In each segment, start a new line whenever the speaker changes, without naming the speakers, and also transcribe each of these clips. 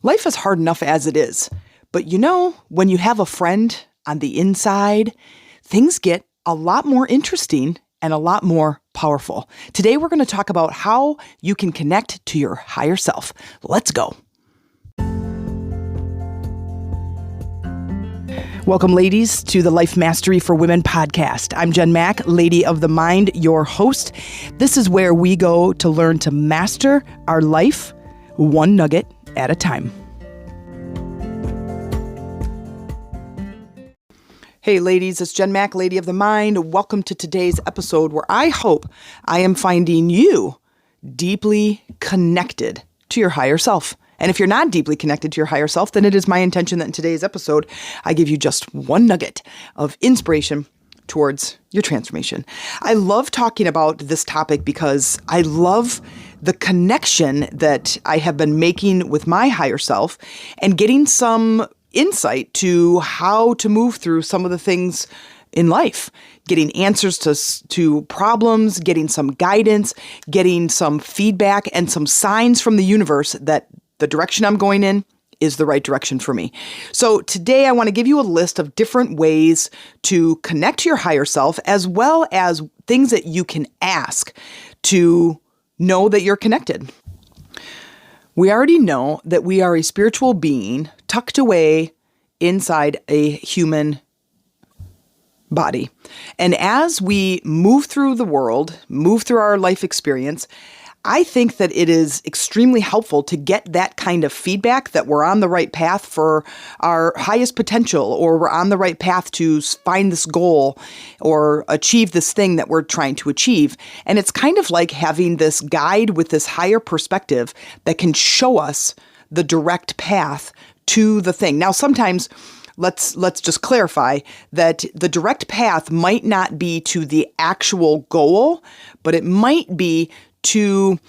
Life is hard enough as it is. But when you have a friend on the inside, things get a lot more interesting and a lot more powerful. Today, we're going to talk about how you can connect to your higher self. Let's go. Welcome, ladies, to the Life Mastery for Women podcast. I'm Jen Mack, Lady of the Mind, your host. This is where we go to learn to master our life one nugget at a time. Hey ladies, it's Jen Mack, Lady of the Mind. Welcome to today's episode where I hope I am finding you deeply connected to your higher self. And if you're not deeply connected to your higher self, then it is my intention that in today's episode, I give you just one nugget of inspiration towards your transformation. I love talking about this topic because I love the connection that I have been making with my higher self and getting some insight to how to move through some of the things in life, getting answers to problems, getting some guidance, getting some feedback and some signs from the universe that the direction I'm going in is the right direction for me. So today I want to give you a list of different ways to connect to your higher self, as well as things that you can ask to know that you're connected. We already know that we are a spiritual being tucked away inside a human body. And as we move through the world, move through our life experience, I think that it is extremely helpful to get that kind of feedback that we're on the right path for our highest potential, or we're on the right path to find this goal or achieve this thing that we're trying to achieve. And it's kind of like having this guide with this higher perspective that can show us the direct path to the thing. Now, sometimes let's just clarify that the direct path might not be to the actual goal, but it might be to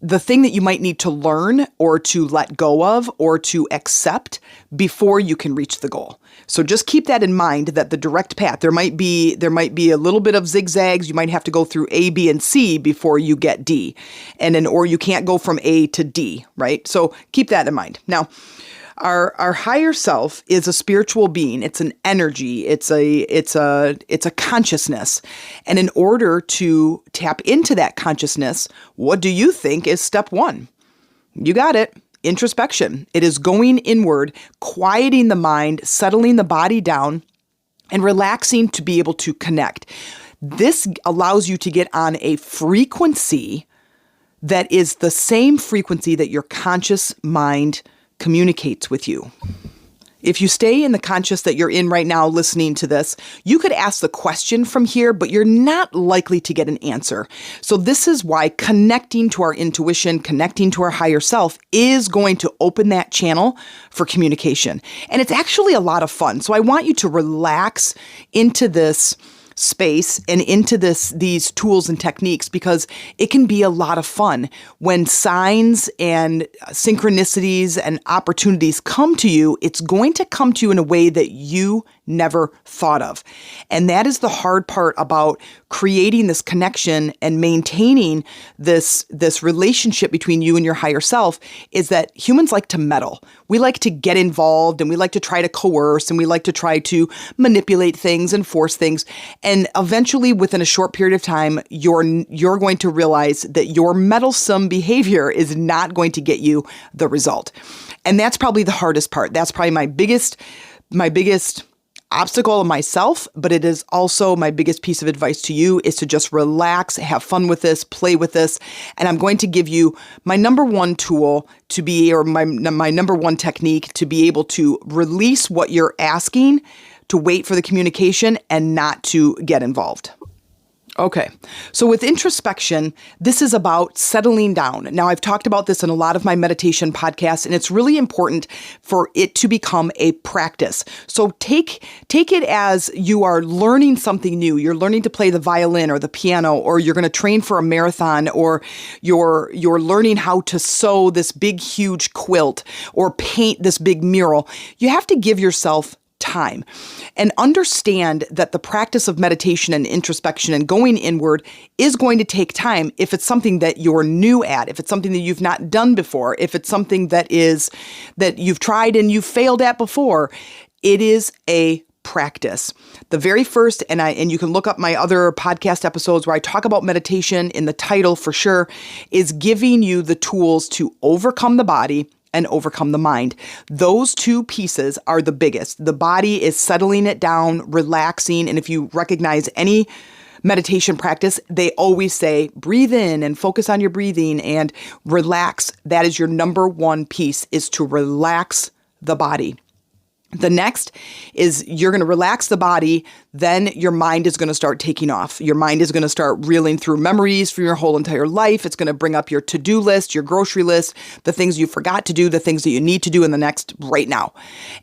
the thing that you might need to learn or to let go of or to accept before you can reach the goal. So just keep that in mind, that the direct path, there might be a little bit of zigzags. You might have to go through A, B, and C before you get D. Or you can't go from A to D, right? So keep that in mind. Now, Our higher self is a spiritual being. It's an energy. It's a consciousness. And in order to tap into that consciousness, what do you think is step one? You got it. Introspection. It is going inward, quieting the mind, settling the body down, and relaxing to be able to connect. This allows you to get on a frequency that is the same frequency that your conscious mind communicates with you. If you stay in the conscious that you're in right now listening to this, you could ask the question from here, but you're not likely to get an answer. So this is why connecting to our intuition, connecting to our higher self is going to open that channel for communication. And it's actually a lot of fun. So I want you to relax into this space and into these tools and techniques, because it can be a lot of fun when signs and synchronicities and opportunities come to you. It's going to come to you in a way that you never thought of. And that is the hard part about creating this connection and maintaining this relationship between you and your higher self, is that humans like to meddle. We like to get involved, and we like to try to coerce, and we like to try to manipulate things and force things. And eventually, within a short period of time, you're going to realize that your meddlesome behavior is not going to get you the result. And that's probably the hardest part. That's probably my biggest obstacle of myself, but it is also my biggest piece of advice to you, is to just relax, have fun with this, play with this. And I'm going to give you my number one tool to be, or my number one technique to be able to release what you're asking, to wait for the communication and not to get involved. Okay, so with introspection, this is about settling down. Now, I've talked about this in a lot of my meditation podcasts, and it's really important for it to become a practice. So take it as you are learning something new. You're learning to play the violin or the piano, or you're going to train for a marathon, or you're learning how to sew this big, huge quilt or paint this big mural. You have to give yourself time. And understand that the practice of meditation and introspection and going inward is going to take time if it's something that you're new at, if it's something that you've not done before, if it's something that you've tried and you've failed at before. It is a practice. The very first, and you can look up my other podcast episodes where I talk about meditation in the title for sure, is giving you the tools to overcome the body and overcome the mind. Those two pieces are the biggest. The body is settling it down, relaxing, and if you recognize any meditation practice, they always say, breathe in and focus on your breathing and relax. That is your number one piece, is to relax the body. The next is you're going to relax the body, then your mind is going to start taking off. Your mind is going to start reeling through memories from your whole entire life. It's going to bring up your to-do list, your grocery list, the things you forgot to do, the things that you need to do in the next right now.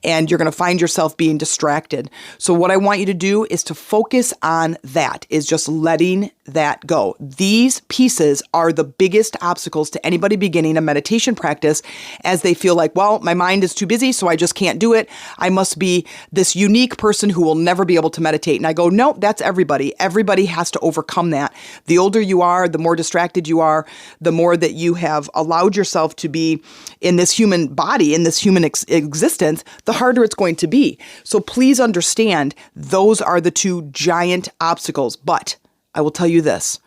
And you're going to find yourself being distracted. So what I want you to do is to focus on that, is just letting that go. These pieces are the biggest obstacles to anybody beginning a meditation practice, as they feel like, well, my mind is too busy, so I just can't do it. I must be this unique person who will never be able to meditate. And I go, no, that's everybody. Everybody has to overcome that. The older you are, the more distracted you are, the more that you have allowed yourself to be in this human body, in this human existence, the harder it's going to be. So please understand, those are the two giant obstacles. But I will tell you this,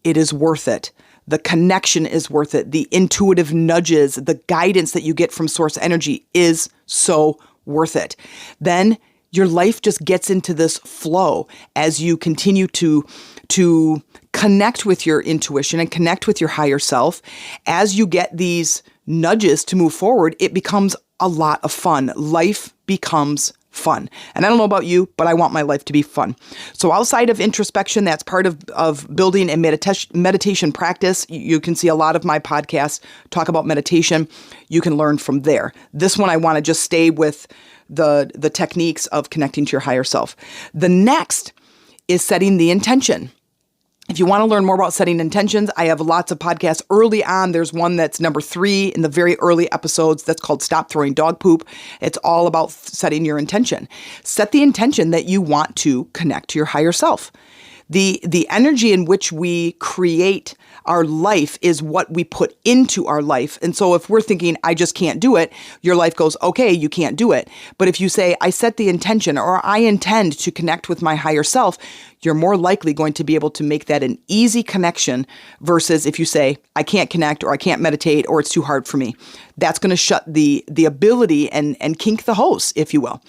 it is worth it. The connection is worth it. The intuitive nudges, the guidance that you get from source energy is so worth it. Then your life just gets into this flow as you continue to connect with your intuition and connect with your higher self. As you get these nudges to move forward, it becomes a lot of fun. Life becomes fun. And I don't know about you, but I want my life to be fun. So outside of introspection, that's part of building a meditation practice. You can see a lot of my podcasts talk about meditation. You can learn from there. This one, I want to just stay with the techniques of connecting to your higher self. The next is setting the intention. If you want to learn more about setting intentions, I have lots of podcasts early on. There's one that's number 3 in the very early episodes that's called Stop Throwing Dog Poop. It's all about setting your intention. Set the intention that you want to connect to your higher self. The energy in which we create our life is what we put into our life. And so if we're thinking, I just can't do it, your life goes, okay, you can't do it. But if you say, I set the intention, or I intend to connect with my higher self, you're more likely going to be able to make that an easy connection versus if you say, I can't connect, or I can't meditate, or it's too hard for me. That's going to shut the ability and kink the hose, if you will.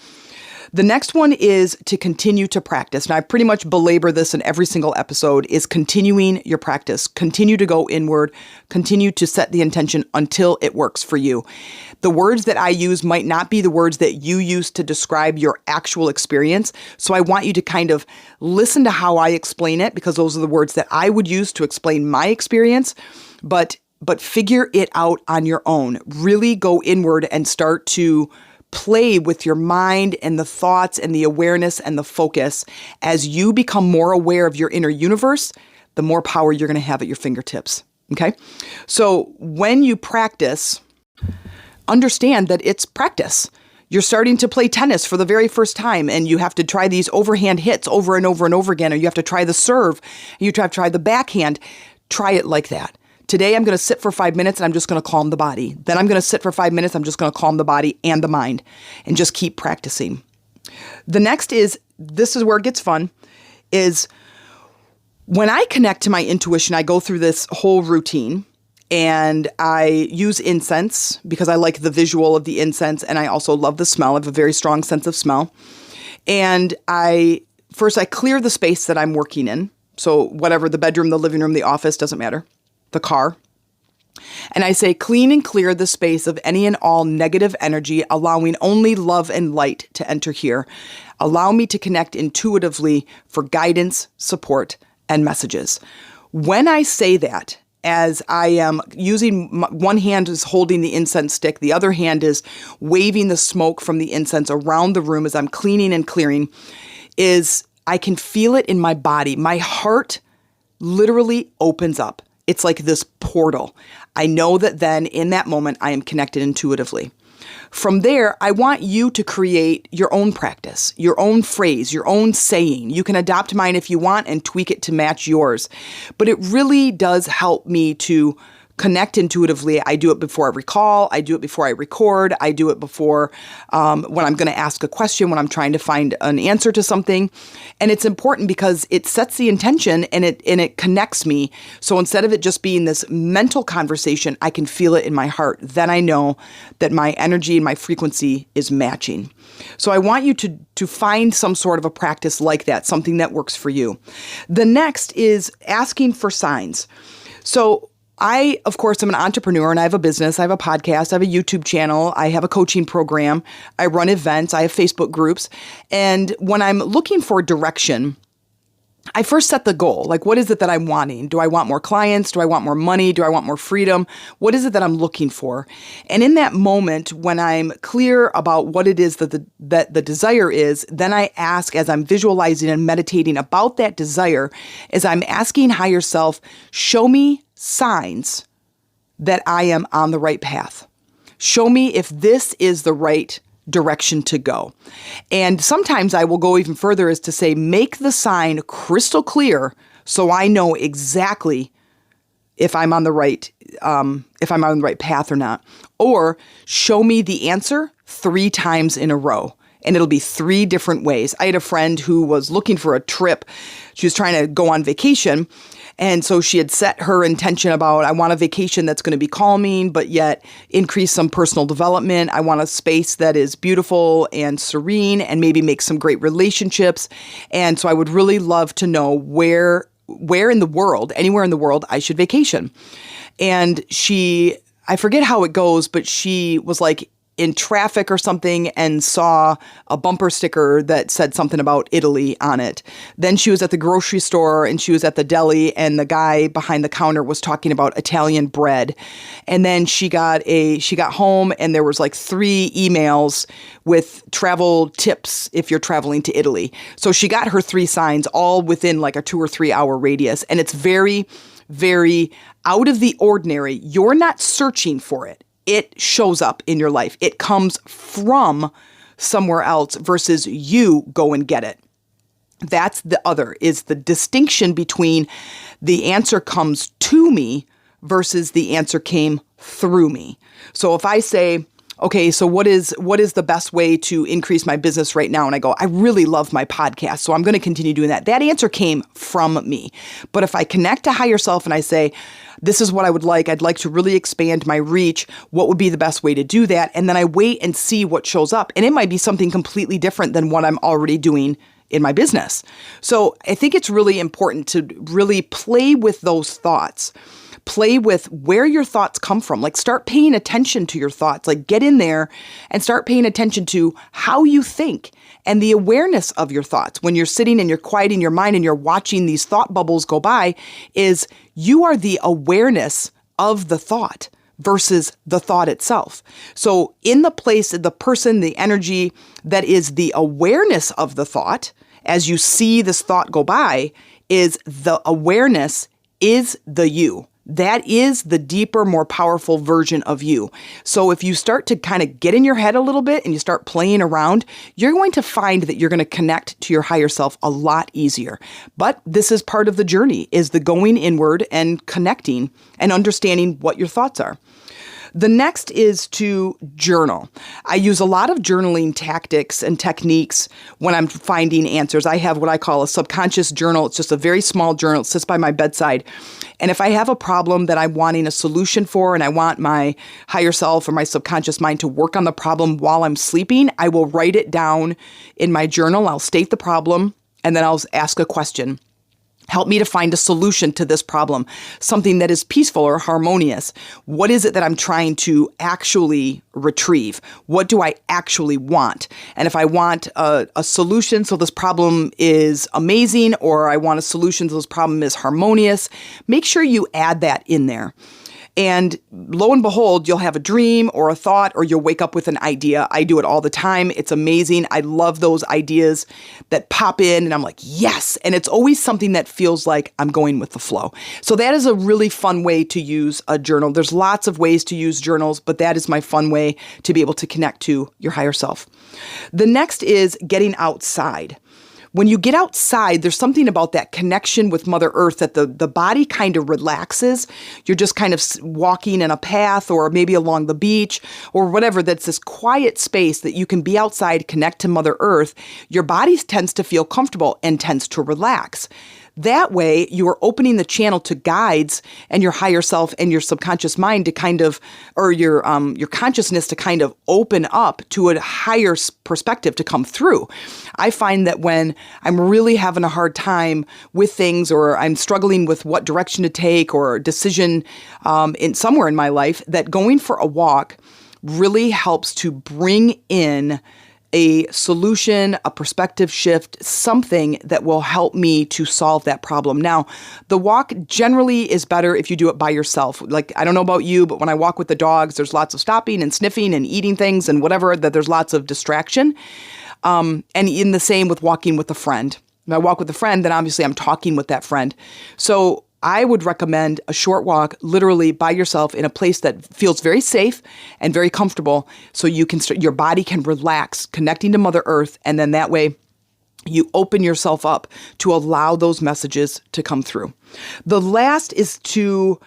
The next one is to continue to practice. Now, I pretty much belabor this in every single episode, is continuing your practice. Continue to go inward. Continue to set the intention until it works for you. The words that I use might not be the words that you use to describe your actual experience. So I want you to kind of listen to how I explain it, because those are the words that I would use to explain my experience. But figure it out on your own. Really go inward and start to play with your mind and the thoughts and the awareness and the focus. As you become more aware of your inner universe, the more power you're going to have at your fingertips. Okay? So when you practice, understand that it's practice. You're starting to play tennis for the very first time, and you have to try these overhand hits over and over and over again, or you have to try the serve, you have to try the backhand. Try it like that. Today, I'm going to sit for 5 minutes and I'm just going to calm the body. Then I'm going to sit for 5 minutes. I'm just going to calm the body and the mind and just keep practicing. The next is, this is where it gets fun, is when I connect to my intuition, I go through this whole routine and I use incense because I like the visual of the incense, and I also love the smell. I have a very strong sense of smell. And first I clear the space that I'm working in. So whatever, the bedroom, the living room, the office, doesn't matter. The car. And I say, clean and clear the space of any and all negative energy, allowing only love and light to enter here. Allow me to connect intuitively for guidance, support, and messages. When I say that, as I am using, one hand is holding the incense stick, the other hand is waving the smoke from the incense around the room as I'm cleaning and clearing, is I can feel it in my body. My heart literally opens up. It's like this portal. I know that then in that moment, I am connected intuitively. From there, I want you to create your own practice, your own phrase, your own saying. You can adopt mine if you want and tweak it to match yours. But it really does help me to connect intuitively. I do it before every call. I do it before I record. I do it before when I'm going to ask a question, when I'm trying to find an answer to something. And it's important because it sets the intention and it connects me. So instead of it just being this mental conversation, I can feel it in my heart. Then I know that my energy and my frequency is matching. So I want you to find some sort of a practice like that, something that works for you. The next is asking for signs. So I, of course, am an entrepreneur and I have a business, I have a podcast, I have a YouTube channel, I have a coaching program, I run events, I have Facebook groups. And when I'm looking for direction, I first set the goal. Like, what is it that I'm wanting? Do I want more clients? Do I want more money? Do I want more freedom? What is it that I'm looking for? And in that moment, when I'm clear about what it is that the desire is, then I ask, as I'm visualizing and meditating about that desire, as I'm asking higher self, show me signs that I am on the right path. Show me if this is the right direction to go. And sometimes I will go even further as to say, make the sign crystal clear so I know exactly if I'm on the right path or not. Or show me the answer 3 times in a row. And it'll be 3 different ways. I had a friend who was looking for a trip. She was trying to go on vacation. And so she had set her intention about, I want a vacation that's going to be calming, but yet increase some personal development. I want a space that is beautiful and serene and maybe make some great relationships. And so I would really love to know where in the world, anywhere in the world, I should vacation. And I forget how it goes, but she was like in traffic or something and saw a bumper sticker that said something about Italy on it. Then she was at the grocery store and she was at the deli and the guy behind the counter was talking about Italian bread. And then she got home and there was like 3 emails with travel tips if you're traveling to Italy. So she got her 3 signs all within like a 2 or 3 hour radius. And it's very, very out of the ordinary. You're not searching for it. It shows up in your life. It comes from somewhere else versus you go and get it. That's the other, is the distinction between the answer comes to me versus the answer came through me. So if I say, okay, so what is the best way to increase my business right now? And I go, I really love my podcast, so I'm going to continue doing that. That answer came from me. But if I connect to higher self and I say, this is what I would like. I'd like to really expand my reach. What would be the best way to do that? And then I wait and see what shows up. And it might be something completely different than what I'm already doing in my business. So I think it's really important to really play with those thoughts. Play with where your thoughts come from. Like, start paying attention to your thoughts. Like, get in there and start paying attention to how you think and the awareness of your thoughts. When you're sitting and you're quieting your mind and you're watching these thought bubbles go by, is you are the awareness of the thought versus the thought itself. So in the place of the person, the energy that is the awareness of the thought, as you see this thought go by, is the awareness is the you. That is the deeper, more powerful version of you. So if you start to kind of get in your head a little bit and you start playing around, you're going to find that you're going to connect to your higher self a lot easier. But this is part of the journey, is the going inward and connecting and understanding what your thoughts are. The next is to journal. I use a lot of journaling tactics and techniques when I'm finding answers. I have what I call a subconscious journal. It's just a very small journal. It sits by my bedside. And if I have a problem that I'm wanting a solution for and I want my higher self or my subconscious mind to work on the problem while I'm sleeping, I will write it down in my journal. I'll state the problem and then I'll ask a question. Help me to find a solution to this problem, something that is peaceful or harmonious. What is it that I'm trying to actually retrieve? What do I actually want? And if I want a solution so this problem is amazing, or I want a solution so this problem is harmonious, make sure you add that in there. And lo and behold, you'll have a dream or a thought, or you'll wake up with an idea. I do it all the time. It's amazing. I love those ideas that pop in and I'm like, yes. And it's always something that feels like I'm going with the flow. So that is a really fun way to use a journal. There's lots of ways to use journals, but that is my fun way to be able to connect to your higher self. The next is getting outside. When you get outside, there's something about that connection with Mother Earth that the body kind of relaxes. You're just kind of walking in a path or maybe along the beach or whatever. That's this quiet space that you can be outside, connect to Mother Earth. Your body tends to feel comfortable and tends to relax. That way, you are opening the channel to guides and your higher self and your subconscious mind to kind of, or your consciousness to kind of open up to a higher perspective to come through. I find that when I'm really having a hard time with things, or I'm struggling with what direction to take or a decision in somewhere in my life, that going for a walk really helps to bring in a solution, a perspective shift, something that will help me to solve that problem. Now, the walk generally is better if you do it by yourself. Like, I don't know about you, but when I walk with the dogs, there's lots of stopping and sniffing and eating things and whatever, that there's lots of distraction. And in the same with walking with a friend. If I walk with a friend, then obviously I'm talking with that friend. So I would recommend a short walk literally by yourself in a place that feels very safe and very comfortable, so you can your body can relax, connecting to Mother Earth, and then that way you open yourself up to allow those messages to come through. The last is to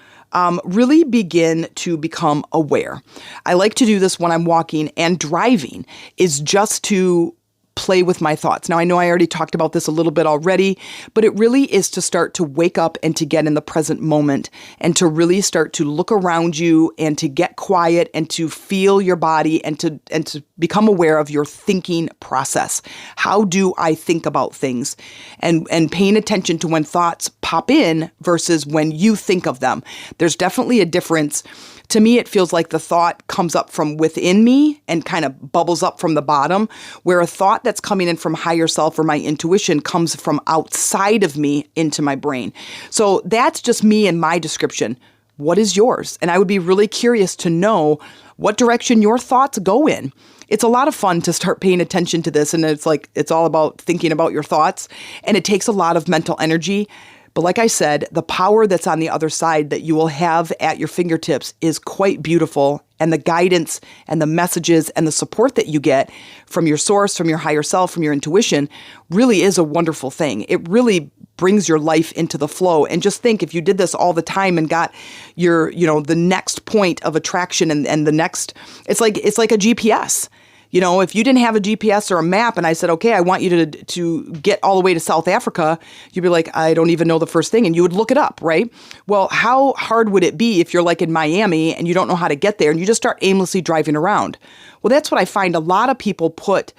really begin to become aware. I like to do this when I'm walking and driving, is just to play with my thoughts. Now, I know I already talked about this a little bit already, but it really is to start to wake up and to get in the present moment and to really start to look around you and to get quiet and to feel your body and to become aware of your thinking process. How do I think about things? And paying attention to when thoughts pop in versus when you think of them. There's definitely a difference. To me, it feels like the thought comes up from within me and kind of bubbles up from the bottom, where a thought that's coming in from higher self or my intuition comes from outside of me into my brain. So that's just me and my description. What is yours? And I would be really curious to know what direction your thoughts go in. It's a lot of fun to start paying attention to this. And it's all about thinking about your thoughts. And it takes a lot of mental energy. But like I said, the power that's on the other side that you will have at your fingertips is quite beautiful. And the guidance and the messages and the support that you get from your source, from your higher self, from your intuition really is a wonderful thing. It really brings your life into the flow. And just think, if you did this all the time and got your, the next point of attraction and the next, it's like a GPS. If you didn't have a GPS or a map and I said, okay, I want you to get all the way to South Africa, you'd be like, I don't even know the first thing. And you would look it up, right? Well, how hard would it be if you're like in Miami and you don't know how to get there and you just start aimlessly driving around? Well, that's what I find a lot of people put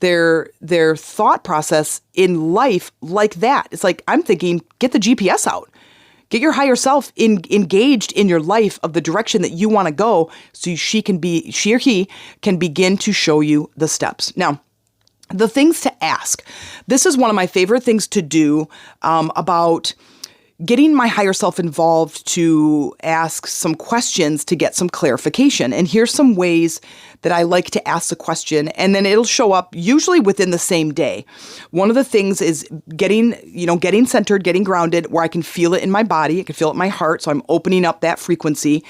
their thought process in life like that. It's like, I'm thinking, get the GPS out. Get your higher self engaged in your life of the direction that you want to go, so she or he can begin to show you the steps. Now, the things to ask. This is one of my favorite things to do about getting my higher self involved, to ask some questions to get some clarification. And here's some ways that I like to ask the question, and then it'll show up usually within the same day. One of the things is getting centered, getting grounded, where I can feel it in my body. I can feel it in my heart. So I'm opening up that frequency.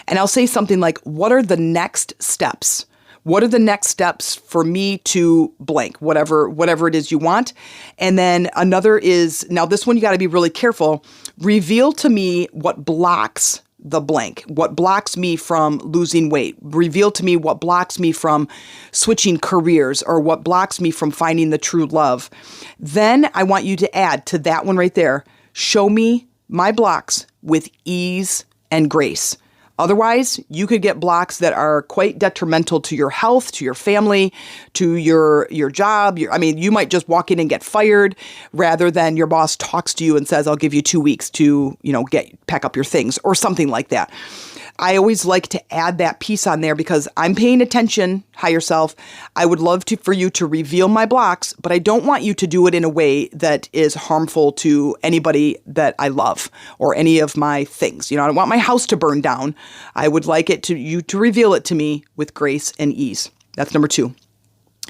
And I'll say something like, what are the next steps? What are the next steps for me to blank, whatever it is you want? And then another is, now this one you got to be really careful. Reveal to me what blocks the blank, what blocks me from losing weight. Reveal to me what blocks me from switching careers, or what blocks me from finding the true love. Then I want you to add to that one right there, show me my blocks with ease and grace. Otherwise, you could get blocks that are quite detrimental to your health, to your family, to your job. You might just walk in and get fired, rather than your boss talks to you and says, I'll give you 2 weeks to, pack up your things or something like that. I always like to add that piece on there because I'm paying attention, higher self. I would love for you to reveal my blocks, but I don't want you to do it in a way that is harmful to anybody that I love or any of my things. I don't want my house to burn down. I would like you to reveal it to me with grace and ease. That's number 2.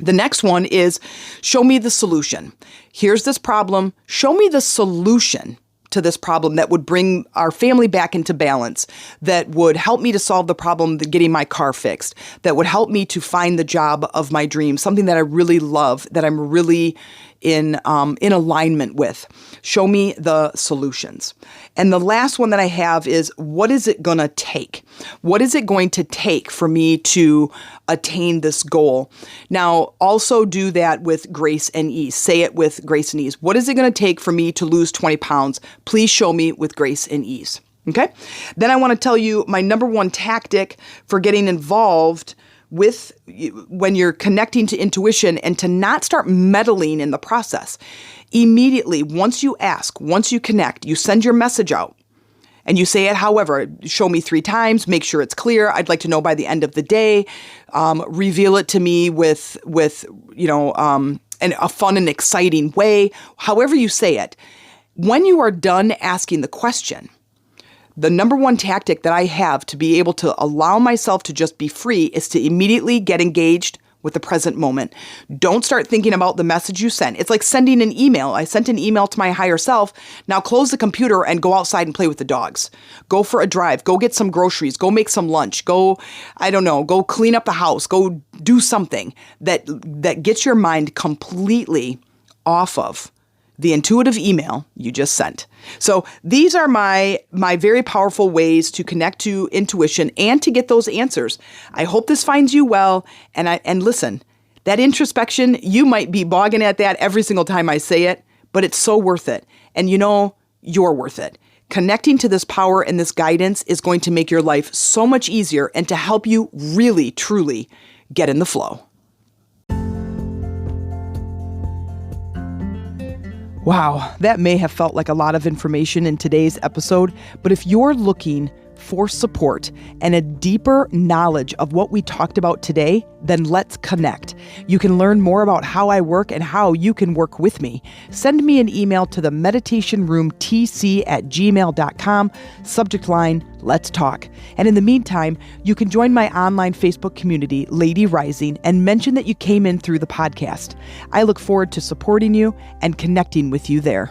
The next one is show me the solution. Here's this problem. Show me the solution to this problem that would bring our family back into balance, that would help me to solve the problem of getting my car fixed, that would help me to find the job of my dreams, something that I really love, that I'm really in alignment with. Show me the solutions. And the last one that I have is, what is it going to take? What is it going to take for me to attain this goal? Now, also do that with grace and ease. Say it with grace and ease. What is it going to take for me to lose 20 pounds? Please show me with grace and ease. Okay? Then I want to tell you my number 1 tactic for getting involved with when you're connecting to intuition, and to not start meddling in the process. Immediately, once you ask, once you connect, you send your message out and you say it however. Show me 3 times, make sure it's clear. I'd like to know by the end of the day. Reveal it to me with a fun and exciting way. However you say it. When you are done asking the question, the number 1 tactic that I have to be able to allow myself to just be free is to immediately get engaged with the present moment. Don't start thinking about the message you sent. It's like sending an email. I sent an email to my higher self. Now close the computer and go outside and play with the dogs. Go for a drive. Go get some groceries. Go make some lunch. Go clean up the house. Go do something that gets your mind completely off of the intuitive email you just sent. So these are my very powerful ways to connect to intuition and to get those answers. I hope this finds you well. And listen, that introspection, you might be bogging at that every single time I say it, but it's so worth it. And you're worth it. Connecting to this power and this guidance is going to make your life so much easier and to help you really, truly get in the flow. Wow, that may have felt like a lot of information in today's episode, but if you're looking for support and a deeper knowledge of what we talked about today, then let's connect. You can learn more about how I work and how you can work with me. Send me an email to the meditationroomtc@gmail.com, subject line, let's talk. And in the meantime, you can join my online Facebook community, Lady Rising, and mention that you came in through the podcast. I look forward to supporting you and connecting with you there.